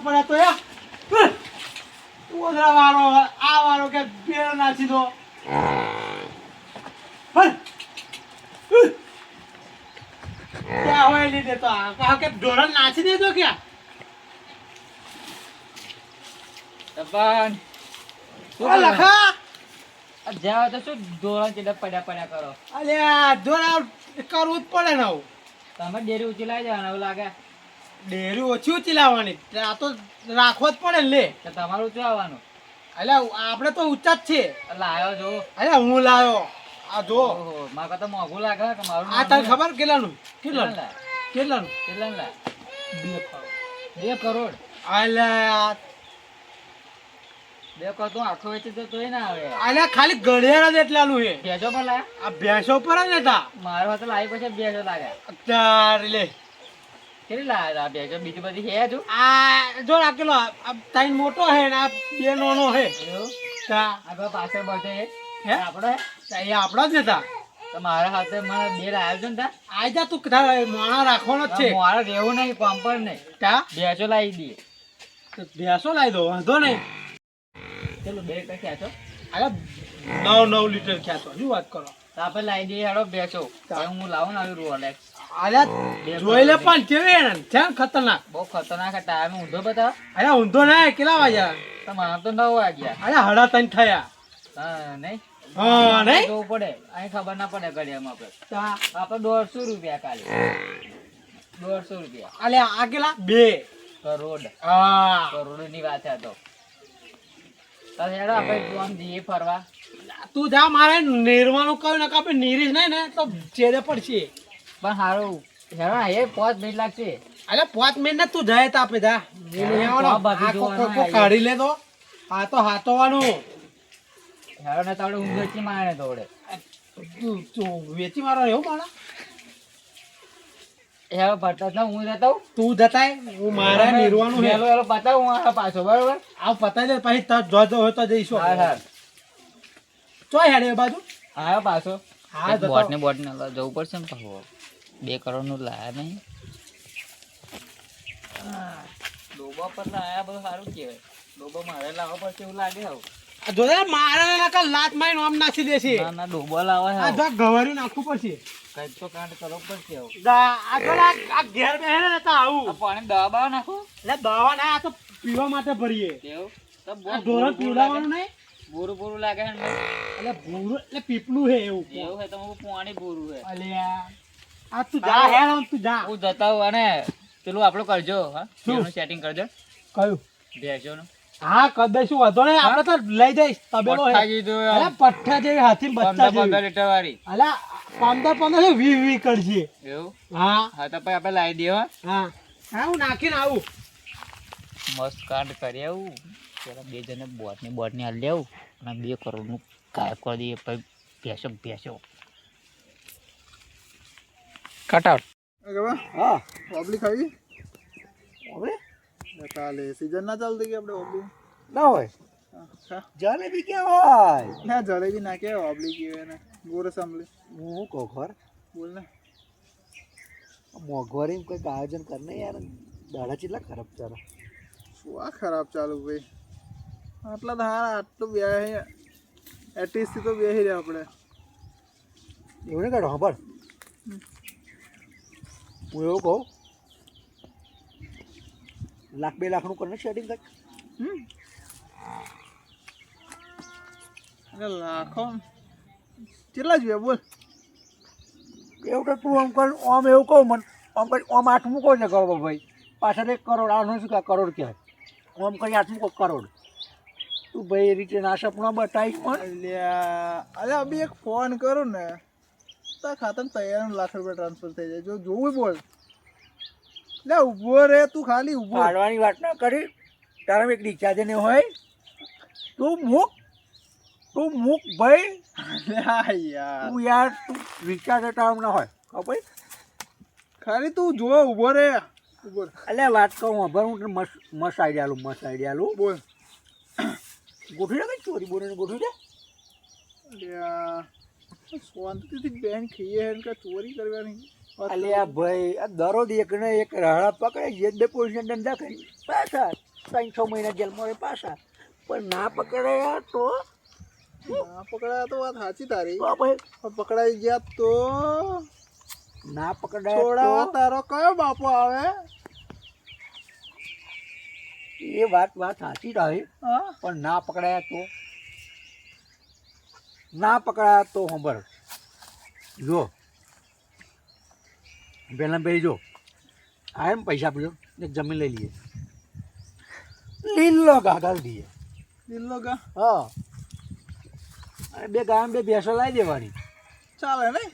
પડે તો યાર ઓદરા વાળો આ વાળો કે બેર નાખી દો ક્યાં હોય નહીં દેતો આ કે ઢોરણ નાખી દેજો ક્યાં તપન લખા જાવ તો શું ધોરણ ચીડા પડ્યા કરો અલ્યા ઢોરા કરવું જ પડે ને તમે ડેરી ઊંચી લાવી જવાના એવું લાગે ડેરી ઓછી ઓછી લાવવાની આ તો રાખવો જ પડે ને લે તો તમારું શું આવવાનું અલ્યા આપણે તો ઊંચા જ છે લાયો જો અલ્યા હું લાવ્યો આ જો ઓહો મારે કરતા મોંઘું લાગે કે મારું આ તને ખબર કેટલાનું કેટલાનું લાય કેટલાનું કેટલા લાય 2 કરોડ અલ્યા 2 કરોડ તો આખો વેચી દે તોય ના આવે અલ્યા ખાલી ગળિયાળા જ એટલાનું છે ભેજો પણ લાય આ ભેંસો પર જ હતા મારો હાથ લાવી પછી ભેજો લાગે અત્યારે લે કેટલી લાયા ભેજો બીજી બધી હે હજુ આ જો રાખેલો આ તાઈન મોટો હે ને આ બે નાનો હે એવું તા આગળ પાછળ બધે હે આપણો હે એ આપણા જ નતા તો મારા હાથે મને બે લાવ્યો છે ને તા આઈ જા તું માણા રાખવાનો જ છે મારે રહેવું નહીં પંપર નહીં તા ભેજો લાવી દઈએ તો ભેંસો લાવી દો વાંધો નહીં ચલો 2 ટકા ખેંચો અરે 9 લીટર ખ્યાતો શું વાત કરો તો આપણે લાવી દઈએ હેડો ભેજો હવે હું લાવું ને આવી રોલેક્સ અલ્યા જોઈ લે પણ કેવી ને છે ખતરનાક બહુ ખતરનાક ટાઈમ ઊંધો બતાવ અલ્યા ઊંધો નહીં કેટલા વાગ્યા તો મારા તો 9 વાગ્યા અલ્યા 3:30 થયા હા નહીં હા નહીં જોવું પડે અહીં ખબર ના પડે ઘડિયામાં તા આપણે 150 રૂપિયા કાલે 150 રૂપિયા અલ્યા આ કેટલા 2 કરોડ હા કરોડની વાત છે આ તો હેડો આપણે આમ જઈએ ફરવા તું જા મારે નિર્વાનું કહ્યું ને કે આપણે નીરીશ નહીં ને તો ચેડે પડશે પણ સારું હેડો એ 5 મિનિટ લાગશે અલ્યા 5 મિનિટ ને તું જાય તો આપે જા કાઢી લે તો આ તો હાથોવાનું હેડો ને તાવડે ઊંઘી મારે દોડે તું વેચી મારો એવું મારા હેડો ભરતા ના હું જતા હું તું જતાય હું મારે નિર્વાનું હે હેલો હેલો પતાવું હું પાછો બરોબર આ પતાઈ દે પછી તર જો હોય તો જઈશું હા હા ચોય હેડે એ બાજુ હા પાછો હા જતો બોટ ને જવું પડશે ને પાછું 2 કરોડ નું લાયા નહીં ડોબા પર લાયા બધું સારું કહેવાય ડોબો મારે લાવવા પડશે એવું લાગે હવે જો મારે નકર લાત મારીને આમ નાખી દેશે ના ના ડોબો લાવે આ જો ગવારી નાખવું પડશે કઈ તો કાંડ કરવો પડશે હવે આ જો આ ઘેર બેહે ને તો આવું આ પાણી દબાવ નાખો એટલે દવા ના આ તો પીવા માટે ભરીએ તેવું તો આ ઢોર પીવડાવવાનું નહીં બોરું બોરું લાગે છે ને એટલે ભૂરું એટલે પીપલું હે એવું એવું છે તો પાણી બોરું છે અલ્યા આ તું જા હે તું જા હું જતા હું અને પેલું આપણું કરજો હા એનું સેટિંગ કરજો કયું ભેજોનું હા કદ દઈશું વાંધો નહીં આપણે તો લઈ જઈશ તબેલો હે પઠ્ઠા કીધું અલ્યા પઠ્ઠા જેવી હાથી બચ્ચા 15 જેવી લીટર વાળી અલ્યા 15 20 કરશે એવું હા હા તો પછી આપણે લાવી દઈએ હો હા હા હું નાખીને આવું મસ્ત કાંડ કરી આવું પેલા 2 જણે બોટની હાલ લેવું અને 2 કરોડનું ગાયબ કરી દઈએ પછી ભેસો કટ આઉટ હા ઓબલી ખાવી હવે કાલે સીઝન ના ચાલતી કે આપણે ઓબલી ના હોય જલેબી કે હોય ના જલેબી ના કે ઓબલી કહેવાય ને ગોરસ આંબલી હું કોખર બોલ ને મોંઘવારી કંઈક આયોજન કરને યાર દાડા ચેટલા ખરાબ ચાલે શું આ ખરાબ ચાલુ ભાઈ આટલા તો હારા આટલું બેહી એટીસથી તો બેહી રહ્યા આપણે એવું નહીં કાઢો ખબર હું એવું કહું 1 2 લાખનું કરીને સેટિંગ કર અને લાખો કેટલા જોઈએ બોલ એવું તો તું આમ કર આમ એવું કહું મને આમ કરી આમ 8 મૂકો ને કહો ભાઈ પાછળ 1 કરોડ આનું શું કરોડ કહેવાય આમ કરી 8 મૂકો કરોડ તું ભાઈ એ રીતે ના સપના બતાવીશ પણ અલ્યા અભી એક ફોન કરું ને તો ખાતામાં તૈયાર લાખ રૂપિયા ટ્રાન્સફર થઈ જાય જો જોવું બોલ લે ઊભો રે તું ખાલી ઊભો પાડવાની વાત ના કરી તારા એક રિચાર્જ ને હોય તું મૂક ભાઈ યાર તું યાર તું રિચાર્જ ટાઈમ ના હોય કહો ભાઈ ખાલી તું જો ઊભો રે ઊભો અલ્યા વાત કહું હવે હું તને મસ્ત આઈડિયા લઉં બોલ ગોઠવી દે કઈ ચોરી બોરીને ગોઠવી દે શાંતિથી બેન ખાઈએ હે કે ચોરી કરવાની અલ્યા ભાઈ આ દરરોજ એકને એક રાડા પકડે જે બે પોલીસને ધંધા કરી પાછા 3-6 મહિના જેલમાં રહે પાછા પણ ના પકડાયા તો ના પકડાયા તો વાત સાચી તારી તો ભાઈ પણ પકડાઈ ગયા તો ના પકડાયા છોડાવા તો તારો કયો બાપો આવે એ વાત સાચી તારી હા પણ ના પકડાયા તો સાંભળ જો પહેલાં ભાઈ જો આ એમ પૈસા આપજો એક જમીન લઈ લઈએ લીલો ગાગલ દઈએ દિલ્લો ગા હા અને બે ગામ બે ભેંસો લાવી દેવાની ચાલે ને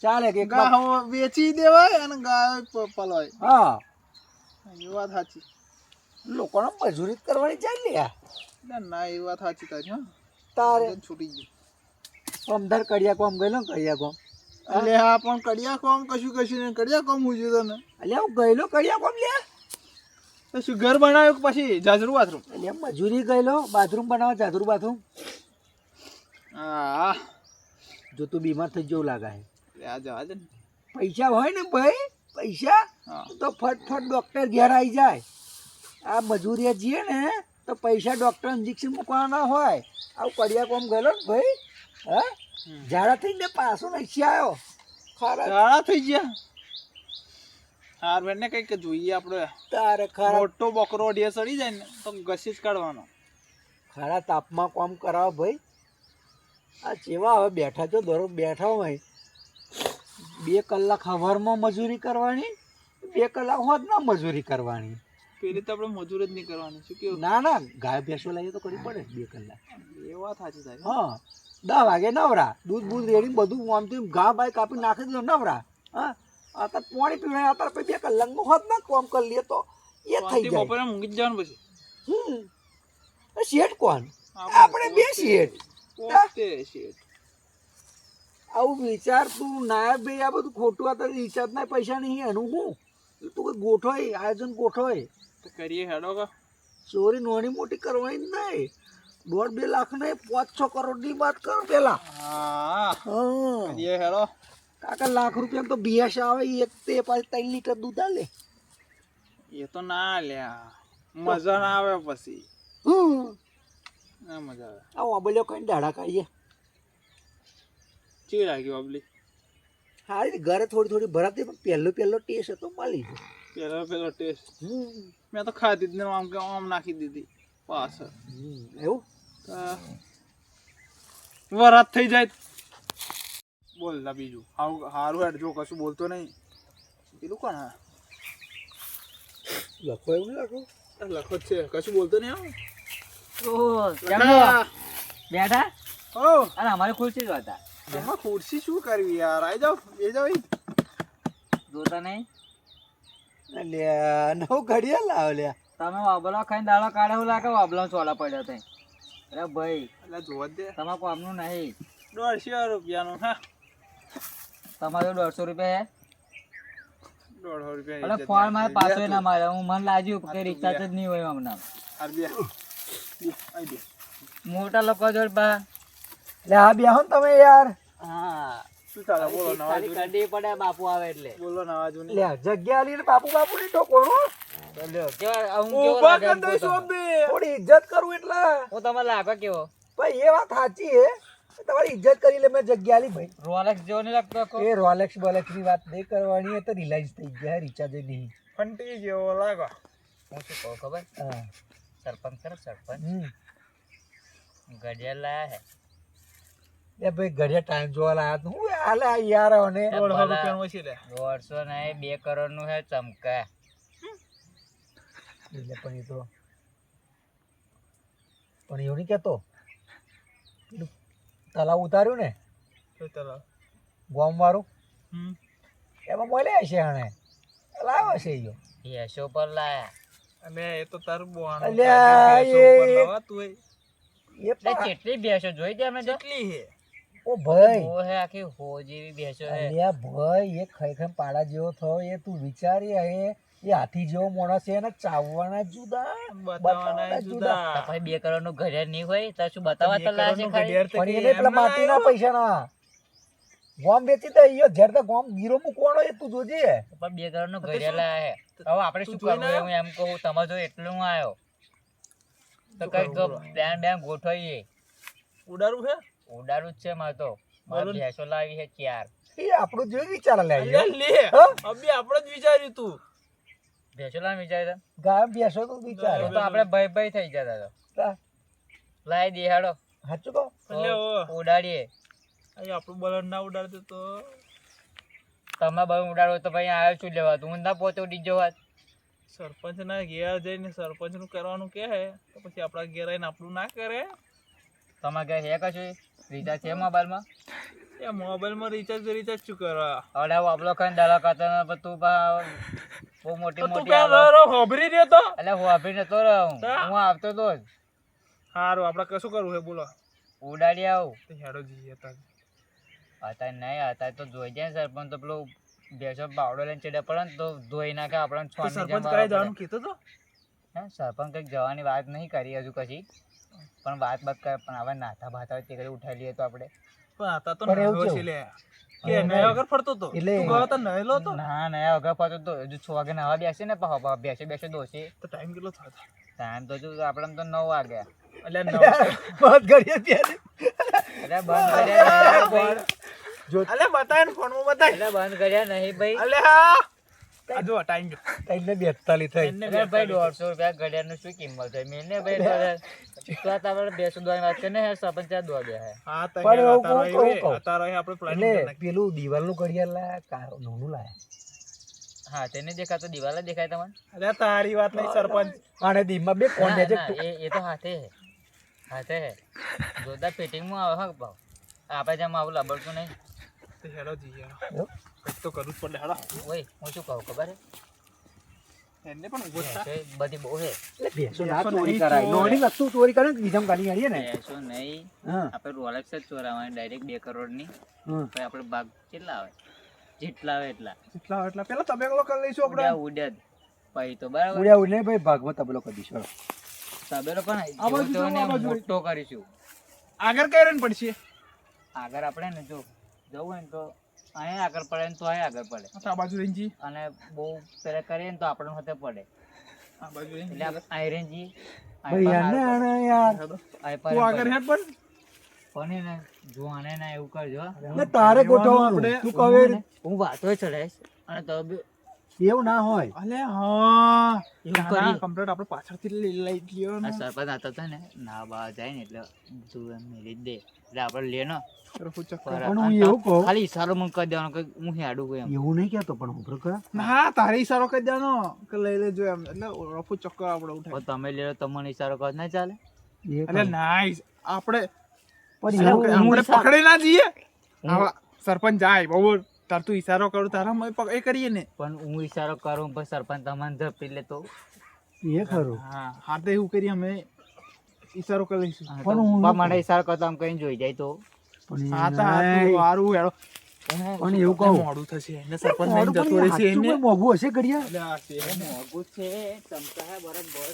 ચાલે કે ગા હવે વેચી દેવાય અને ગાય પલવાય હા એ વાત સાચી લોકોને મજૂરી જ કરવાની ચાલે યાર ના એ વાત સાચી તારી હા તારે મગજ છૂટી ગયું કોમધાર કડિયા કોમ ગયેલો ને કડિયા કોમ એટલે હા પણ કડિયા કોમ કશું નહીં કડિયા કોમ મૂજ્યું તને અલ્યા હું ગયેલો કડિયા કોમ લે તો શું ઘર બનાવ્યું કે પછી જાજરું બાથરૂમ અલ્યા મજૂરી ગયેલો બાથરૂમ બનાવો જાદુર બાથરૂમ હા જો તું બીમાર થઈ જેવું લાગે છે આ જવા દે ને પૈસા હોય ને ભાઈ પૈસા હા તો ફટફટ ડૉક્ટર ઘેર આવી જાય આ મજૂરીએ જઈએ ને તો પૈસા ડૉક્ટર ઇન્જેક્શન મૂકવાના હોય આવું કડિયા કોમ ગયેલો ને ભાઈ હા ઝાડા થઈને પાછો નથી આવ્યો ખરા શાળા થઈ ગયા હાર બેન ને કઈક જોઈએ આપણે તારે ખરા મોટો બકરો અઢિયા ચડી જાય ને તો ઘસી જ કાઢવાનો ખરા તાપમાં કામ કરાવો ભાઈ આ જેવા હવે બેઠા છો દરરોજ બેઠા હોય 2 કલાક સવારમાં મજૂરી કરવાની 2 કલાક હોદમાં મજૂરી કરવાની પેલી તો આપણે મજૂર જ નહીં કરવાની શું કેવું ના ના ગાય ભેંસો લાવીએ તો કરવી પડે 2 કલાક એ વાત સાચી તારી હા 10 વાગે નવરા દૂધ બૂધ રેડી બધું આમથી ઘા બાય કાપી નાખી દીધો નવરા હા અત્યારે પાણી પીવાય અત્યારે પછી 2 કલાકમાં હોદમાં કામ કરી લઈએ તો એ થઈ જાય બપોરે મૂકી જ જવાનું પછી શેઠ કોણ આપણે બે શેઠ પોતે શેઠ આવું વિચાર તું ના ભાઈ આ બધું ખોટું આ તો રિચાર્જના પૈસા નહીં એનું હું તું કોઈ ગોઠવાય આયોજન ગોઠવાય તો કરીએ હેડો કા ચોરી નાની મોટી કરવાની જ નહીં 1.5-2 લાખ નહીં 5-6 કરોડની વાત કરો પેલા હા હા કરીએ હેડો કાકા લાખ રૂપિયા તો ભેંસ આવે એક તે પાછી 3 લીટર દૂધ આલે એ તો ના લ્યા મજા ના આવે પછી ના મજા આવે આ ઓબલ્યો કઈ દાડા કાઢીએ ચી લાગ્યું અબલી હારી ઘરે થોડી થોડી ભરાતી પણ પહેલો ટેસ્ટ હતો મળી ગયો પેલો ટેસ્ટ મેં તો ખાધી જ ને આમ કે આમ નાખી દીધી પાછળ એવું વરાત થઈ જાય બોલ ના બીજું હારું હેડ જો કશું બોલતો નહીં પેલું કોણ હા લખો એવું લખો લખો જ છે કશું બોલતો નહીં આવું બેઠા ઓ અને અમારી ખુરશી જ હતા એમાં ખુરશી શું કરવી યાર આઈ જાઓ એ જાઓ જોતા નહીં લે નવું ઘડિયા લાવ લ્યા તમે વાબલો ખાઈને દાડો કાઢે એવું લાગે વાબલો સોડા પડ્યો તઈ અરે ભાઈ એટલે જોવા જ દે તમારે કોમનું નહીં 150 રૂપિયાનું હા તમારે 150 રૂપિયા હે 150 રૂપિયા અરે ફોન મારે પાછો ના મારે હું મને લાગ્યું કે રિચાર્જ જ નહીં હોય હમણાં મોટા લોકો જોડ બા લે આ બેહો ને તમે યાર હા શું ચાલે બોલો નવા ખાલી જૂની કડી પડે બાપુ આવે એટલે બોલો નવા જૂની લે જગ્યા લઈને બાપુ ની ટોકોનો કેવા હું કેવો ઊભા લાગે કરી એમ કહો દઈ તમે. સોંપી થોડી ઇજ્જત કરું એટલે હું તમે લાગે કેવો ભાઈ એ વાત સાચી હે તમારી ઇજ્જત કરી લે મેં જગ્યા આલી ભાઈ રોલેક્સ જેવો નહીં લાગતો આખો? એ રોલેક્સ બોલેક્સ ની વાત નહીં કરવાની એ તો રિલાયન્સ થઈ ગયા રિચાર્જ નહીં ફંટી જેવો લાગો હું શું કહું ખબર હા સરપંચ ખરો સરપંચ હમ ઘડિયાળ લાયા હે એ ભાઈ ઘડિયા ટાઈમ જોવા લાયા હું હાલે આ યાર અને 150 રૂપિયાનું છે લે 150 નહીં 2 કરોડ નું હે ચમકા એટલે પણ એ તો પણ એવું નહીં કહેતો પેલું તલાવ ઉતાર્યું ને તો ચાલો ગોમ વાળું હમ એમાં મળ્યા હશે હણે લાવ્યો છે યો એસો પર લાયા અને એ તો તારું બોવાનું અલ્યા, તું એ એટલે પણ કેટલી ભેંસો જોઈ દે અમે તો કેટલી હે ઓ ભાઈ ઓ હે આખી હો જેવી ભેંસો હે અલ્યા ભાઈ એ ખરેખર પાડા જેવો થયો એ તું વિચારી એ હાથી જેવો માણસ છે એને ચાવવાના જુદા બતાવવાના તો જુદા પછી 2 કરોડ નું ઘડિયાળ નહીં હોય તો શું બતાવવા તો લાયા છે ખાલી પણ એને પેલા માટીના પૈસા ના ગોમ વેચી તો ઈયો ઝેર તો ગોમ ગીરો મૂકવાનો એ તું જોજે. પણ 2 કરોડનો ઘડિયાળ આયા હે. હવે આપણે શું તું જોઈને કરવું હું એમ કહું તમે જો એટલું હું આવ્યો તો કઈ તો પ્લાન બેન ગોઠવીએ. ઉડાડવું છે ઉડાડું જ છે મારે તો મારે બોલો ને. ભેંસો લાવી છે 4 એ આપણું જોઈ વિચાર લે અલ્યા લે હા? અબી આપણે જ વિચાર્યું તું ભેંસો લાવી વિચાર ગાય બેસો તો વિચાર તો આપણે ભાઈ થઈ જતા તો તા. લાવી દે હેડો સાચું કહો અલ્યા ઓ ઉડાડીએ. અહીં આપણું બલન ના ઉડાડતો તો તમે બહુ ઉડાડો તો ભાઈ આવ્યો શું લેવા તું ના પોતે ઉડી જવા. સરપંચ ના ઘેર જઈને સરપંચ નું કરવાનું કે હે તો પછી આપણા ઘેર આવીને આપણું ના કરે તમારે ઘરે હે કશું રિચાર્જ છે મોબાઈલમાં? એ મોબાઈલમાં રિચાર્જ શું કરવા હવે આપલો ખાઈને દાડા કાતા ને તું બહુ મોટી તો તું મોટી ક્યાં આલો. રહો હોભરી રહ્યો તો એટલે હું આપી નતો રહ્યો હું આવતો તો જ સારું આપણે કશું કરવું છે બોલો ઉડાડી આવું. તો હેડો જઈએ તાર અત્યારે નહીં અત્યારે તો જોઈ જાય ને સરપંચ તો પેલું ભેંસો બાવડો લઈને ચડ્યા પડે ને તો ધોઈ નાખે આપણને તો છોડની જેમ સરપંચ કઈ વાળવા જવાનું પડે. કીધું તો હે, સરપંચ કંઈક જવાની વાત નહીં કરી હજુ કશી પણ વાત કરે પણ હવે નાથા ભાતા હોય તે કરી ઉઠાઈ લઈએ તો આપણે. પણ હતા તો પણ એવું નહેલો કેવું? છે લે કે નયા વગર ફરતો તો એટલે- તું ગયો તો નહેલો તો ના ના વગર પાછો તો હજુ 6 વાગે નવા બેસે ને પાછો બેસે દોશે તો ટાઈમ કેટલો થયો હતો ટાઈમ તો હજુ આપણે તો 9 વાગ્યા. અલ્યા બસ ઘડીએ ત્યારે એટલે બંધ કર્યા નહીં ભાઈ. અલ્યા બતાય ને ફોનમાં બતાય એટલે બંધ કર્યા નહીં ભાઈ. અલ્યા આ જો ટાઈમ જો એટલે 42 થઈ એટલે ભાઈ 150 રૂપિયા ઘડિયાળનું શું કિંમત છે મેં ને ભાઈ તો આપણે બેસો દોવાની વાત કરીને હે સરપંચ ત્યાં દો દે હે. હા તો પણ એવું તારો કહું, એ કહું. તારો એ આપણે પ્લાનિંગ કરી એટલે નાખીએ. પેલું દિવાલનું ઘડિયાળ લાયા કારો નાનું લાયા હા તેને દેખાતો દિવાલે દેખાય તમને? અલ્યા તારી વાત નહીં સરપંચ અને દીમાં બે કોણ ના, છે ના, એ તો હાથે હે હાથે હે જોરદાર ફિટિંગમાં આવે હા ભાવ આપણે જેમ આવું લબડતું નહીં. તો હેડો જઈએ એવું? કંઈક તો કરવું જ પડે હેડો ઓય હું શું કહું ખબર હે એને પણ ઊભો થા. ભેંસો બધી બહુ હે. એટલે ભેંસો ના ભેંસો ચોરી નહીં કરાય ચોર. નોની વસ્તુ ચોરી કરે ને બીજામાં કાઢી કાઢીએ ને ભેંસો નહીં હા આપણે રોલેક્સ જ ચોરાવાની ડાયરેક્ટ 2 કરોડની હા પછી આપણે ભાગ કેટલા આવે જેટલા આવે એટલા જેટલા એટલા પેલા તબેલો કરી લઈશું આપણે ઉડ્યા પછી તો બરાબર ઉડ્યા ઉડને ભાઈ ભાગમાં તબલો કરી દઈશું તબેલો પણ આ બાજુ જેવો જો, ને આ બાજુ. મોટો કરીશું. આગળ કઈ રન પડશે આગળ આપણે ને જો જવું હોય ને તો અહીંયા આગળ પડે ને તો અહીંયા આગળ પડે આ બાજુ રેંજી અને બહુ પેલા કરીએ ને તો આપણને હાથે પડે આ બાજુ રેંજી એટલે આપણે આયરન જી ભાઈ યાર ને આને યાર તું આગળ હેડ પણ પણ ને જો આને ના એવું કરજો હો. એટલે તારે ગોઠવવાનું આપણે- તું કહે હું વાતો ચડાઈશ અને તો બી એવું ના હોય અલે હા એવું કરી. કમ્પ્લીટ આપણે પાછળથી લઈ ગયો આ સરપંચ આતો હતો ને ના બા જાય ને એટલે તું એમ મેલી જ દે એટલે આપણે લે ને પણ હું એવું કહું ખાલી ઈશારો મને કરી દેવાનો કે હું હેડું કોઈ એમ એવું નહીં કહેતો પણ હું ખરા ના તારે ઈશારો કરી દેવાનો કે લઈ લેજો એમ એટલે રફુ ચક્કર આપણે ઉઠાય હવે તમે લે તો મને ઈશારો કરો ના ચાલે એ એટલે નાઈસ આપણે પણ એવું આપણે પકડી ના જઈએ આવા સરપંચ જાય બહુ તાર તું ઈશારો કરું તારા અમે એ કરીએ ને પણ હું ઈશારો કરું પછી સરપંચ તમને ઝપટી લે તો એ ખરું હા હા તો એવું કરીએ અમે ઈશારો કરી લઈશું હા, પણ તો હું બા મને ઈશારો કરતો આમ કઈ જોઈ જાય તો પણ હા તો નહીં. સારું હેડો પણ એવું કહું મોડું થશે એને સરપંચ મોડું લઈને જતો પણ રહેશે સાચું એને કોઈ મોંઘું હશે ઘડિયાળ એટલે આ છે. મોંઘું છે ચમકા હે બરાબર